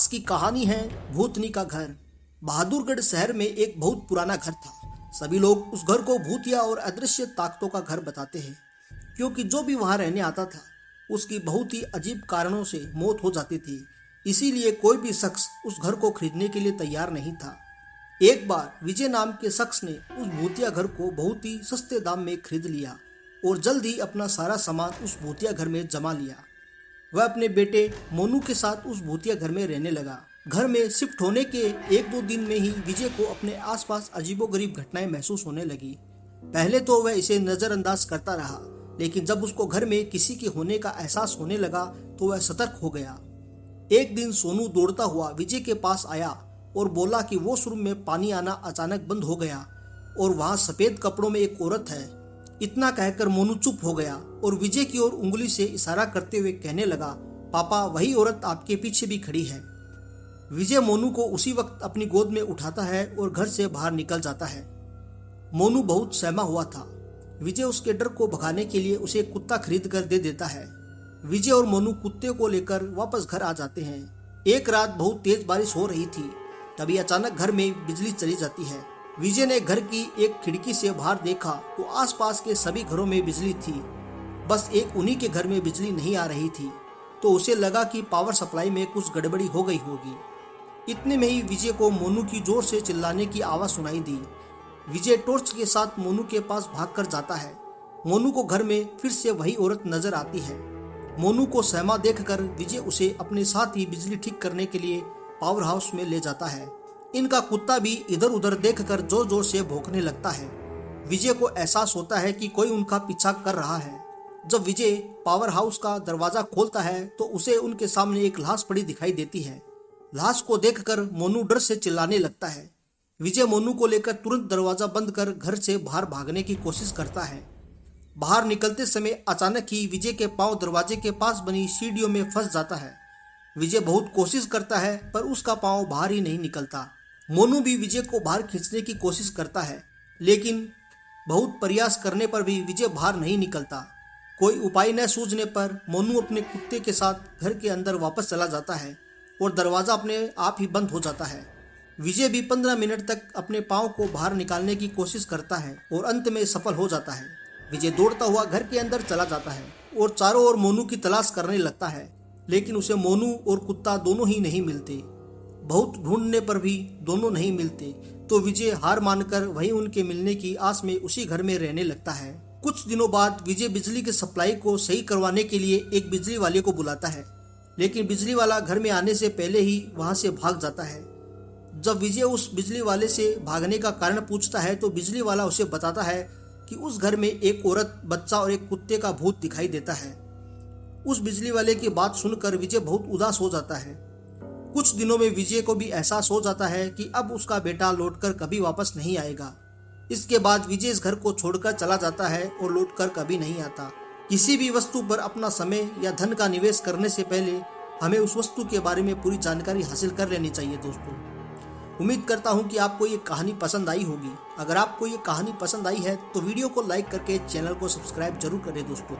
आज की कहानी है भूतनी का घर। बहादुरगढ़ शहर में एक बहुत पुराना घर था। सभी लोग उस घर को भूतिया और अदृश्य ताकतों का घर बताते हैं, क्योंकि जो भी वहां रहने आता था उसकी बहुत ही अजीब कारणों से मौत हो जाती थी। इसीलिए कोई भी शख्स उस घर को खरीदने के लिए तैयार नहीं था। एक बार विजय नाम के शख्स ने उस भूतिया घर को बहुत ही सस्ते दाम में खरीद लिया और जल्द ही अपना सारा सामान उस भूतिया घर में जमा लिया। वह अपने बेटे मोनू के साथ उस भूतिया घर में रहने लगा। घर में शिफ्ट होने के एक दो दिन में ही विजय को अपने आसपास अजीबोगरीब घटनाएं महसूस होने लगी। पहले तो वह इसे नजरअंदाज करता रहा, लेकिन जब उसको घर में किसी के होने का एहसास होने लगा तो वह सतर्क हो गया। एक दिन सोनू दौड़ता हुआ विजय के पास आया और बोला कि वॉशरूम में पानी आना अचानक बंद हो गया और वहां सफेद कपड़ों में एक औरत है। इतना कहकर मोनू चुप हो गया और विजय की ओर उंगली से इशारा करते हुए कहने लगा, पापा वही औरत आपके पीछे भी खड़ी है। विजय मोनू को उसी वक्त अपनी गोद में उठाता है और घर से बाहर निकल जाता है। मोनू बहुत सहमा हुआ था। विजय उसके डर को भगाने के लिए उसे कुत्ता खरीद कर दे देता है। विजय और मोनू कुत्ते को लेकर वापस घर आ जाते हैं। एक रात बहुत तेज बारिश हो रही थी, तभी अचानक घर में बिजली चली जाती है। विजय ने घर की एक खिड़की से बाहर देखा तो आसपास के सभी घरों में बिजली थी, बस एक उन्हीं के घर में बिजली नहीं आ रही थी। तो उसे लगा कि पावर सप्लाई में कुछ गड़बड़ी हो गई होगी। इतने में ही विजय को मोनू की जोर से चिल्लाने की आवाज सुनाई दी। विजय टॉर्च के साथ मोनू के पास भागकर जाता है। मोनू को घर में फिर से वही औरत नजर आती है। मोनू को सहमा देखकर विजय उसे अपने साथ ही बिजली ठीक करने के लिए पावर हाउस में ले जाता है। इनका कुत्ता भी इधर उधर देखकर जोर जोर से भौंकने लगता है। विजय को एहसास होता है कि कोई उनका पीछा कर रहा है। जब विजय पावर हाउस का दरवाजा खोलता है तो उसे उनके सामने एक लाश पड़ी दिखाई देती है। लाश को देखकर मोनू डर से चिल्लाने लगता है। विजय मोनू को लेकर तुरंत दरवाजा बंद कर घर से बाहर भागने की कोशिश करता है। बाहर निकलते समय अचानक ही विजय के पांव दरवाजे के पास बनी सीढ़ियों में फंस जाता है। विजय बहुत कोशिश करता है पर उसका पांव बाहर ही नहीं निकलता। मोनू भी विजय को बाहर खींचने की कोशिश करता है, लेकिन बहुत प्रयास करने पर भी विजय बाहर नहीं निकलता। कोई उपाय न सूझने पर मोनू अपने कुत्ते के साथ घर के अंदर वापस चला जाता है और दरवाजा अपने आप ही बंद हो जाता है। विजय भी 15 मिनट तक अपने पांव को बाहर निकालने की कोशिश करता है और अंत में सफल हो जाता है। विजय दौड़ता हुआ घर के अंदर चला जाता है और चारों ओर मोनू की तलाश करने लगता है, लेकिन उसे मोनू और कुत्ता दोनों ही नहीं मिलते। बहुत ढूंढने पर भी दोनों नहीं मिलते तो विजय हार मानकर वहीं उनके मिलने की आस में उसी घर में रहने लगता है। कुछ दिनों बाद विजय बिजली की सप्लाई को सही करवाने के लिए एक बिजली वाले को बुलाता है, लेकिन बिजली वाला घर में आने से पहले ही वहां से भाग जाता है। जब विजय उस बिजली वाले से भागने का कारण पूछता है तो बिजली वाला उसे बताता है कि उस घर में एक औरत, बच्चा और एक कुत्ते का भूत दिखाई देता है। उस बिजली वाले की बात सुनकर विजय बहुत उदास हो जाता है। कुछ दिनों में विजय को भी एहसास हो जाता है कि अब उसका बेटा लौटकर कभी वापस नहीं आएगा। इसके बाद विजय इस घर को छोड़कर चला जाता है और लौटकर कभी नहीं आता। किसी भी वस्तु पर अपना समय या धन का निवेश करने से पहले हमें उस वस्तु के बारे में पूरी जानकारी हासिल कर लेनी चाहिए। दोस्तों, उम्मीद करता हूं कि आपको ये कहानी पसंद आई होगी। अगर आपको ये कहानी पसंद आई है तो वीडियो को लाइक करके चैनल को सब्सक्राइब जरूर करें दोस्तों।